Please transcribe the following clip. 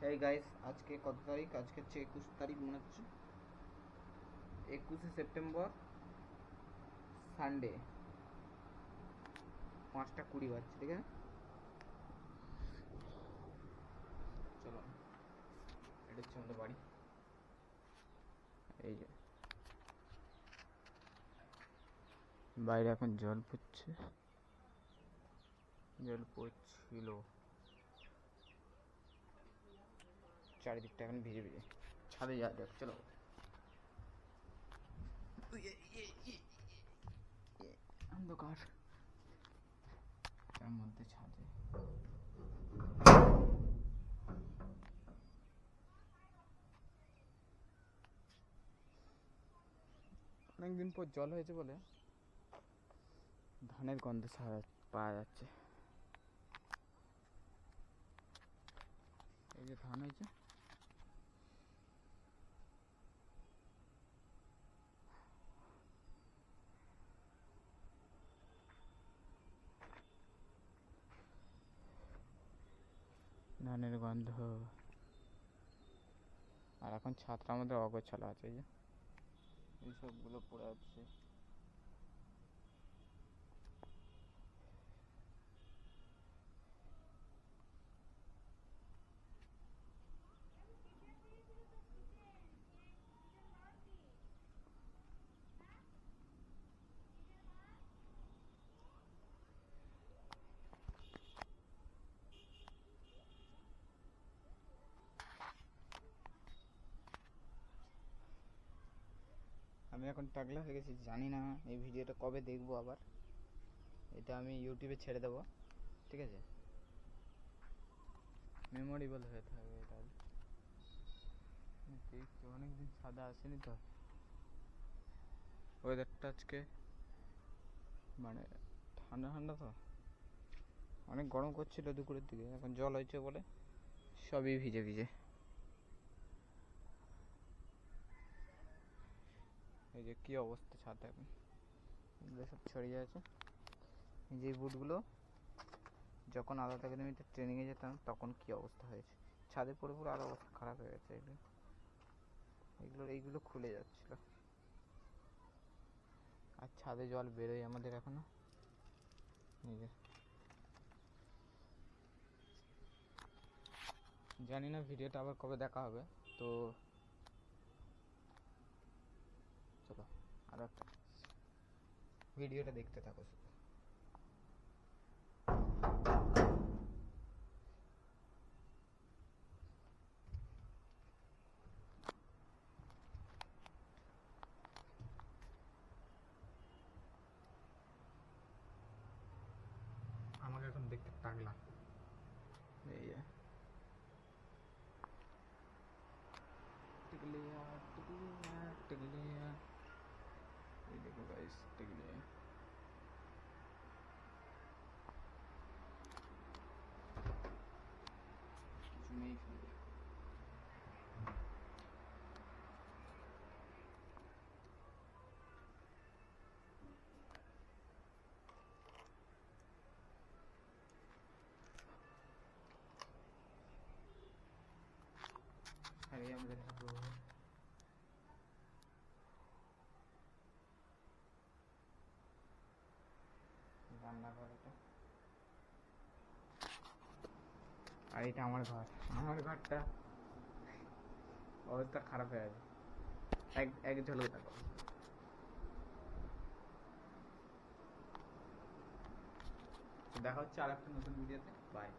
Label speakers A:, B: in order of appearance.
A: এই গাইস, আজকে কত তারিখ? আজকে হচ্ছে 21 তারিখ, মনে হচ্ছে 21শে সেপ্টেম্বর, সানডে, 5টা 20 বাজছে। ঠিক আছে, চলো, এটা হচ্ছে আমাদের বাড়ি। এই যে বাইরে এখন জল পড়ছে, জল পড়ছিল, চারিদিকটা এখন ভিজে ভিজে। ছাদে যা দেখ, চলো। অন্ধকার, তার মধ্যে ছাদে অনেকদিন পর জল হয়েছে বলে ধানের গন্ধ পাওয়া যাচ্ছে। এই যে ধান হয়েছে, ধানের গন্ধ। আর এখন ছাদটা আমাদের অগোছালো আছে, এই যে এইসবগুলো পড়ে আছে। আমি এখন টাকলা হয়ে গেছি, জানি না এই ভিডিওটা কবে দেখবো আবার। এটা আমি ইউটিউবে ছেড়ে দেবো, ঠিক আছে? মেমোরেবল হয়ে থাকবে এটা। দেখছি অনেকদিন সাদা আসেনি তো, ওয়েদারটা আজকে মানে ঠান্ডা ঠান্ডা তো, অনেক গরম করছিল দুপুরের দিকে, এখন জল হয়েছে বলে সবই ভিজে ভিজে। এই যে কী অবস্থা ছাদ, এখন এগুলো সব ছড়িয়ে আছে। এই যে বুটগুলো যখন আলাদা একাডেমিতে ট্রেনিংয়ে যেতাম তখন কী অবস্থা হয়েছে, ছাদে পড়ে পড়ে আরও অবস্থা খারাপ হয়ে গেছে। এইগুলো খুলে যাচ্ছিল, আর ছাদে জল বেরোয় আমাদের এখনো। এই যে জানি না ভিডিওটা আবার কবে দেখা হবে, তো চলো আর একটা ভিডিওটা দেখতে থাকো শুধু। আমাকে এখন দেখতে টাকলা, এই যে টিকলিয়া টিকলিয়া টিকলিয়া, এই দেখো গাইস, টিকলিয়া। কিছু নেই ফেলে, আর এই আমাদের ঠাকুর রান্নাঘর এটা, আর এটা আমার ঘর। আমার ঘরটা অবস্থা খারাপ হয়ে আছে, এক ঝলক দেখো। দেখা হচ্ছে আর একটা নতুন ভিডিওতে, বাই।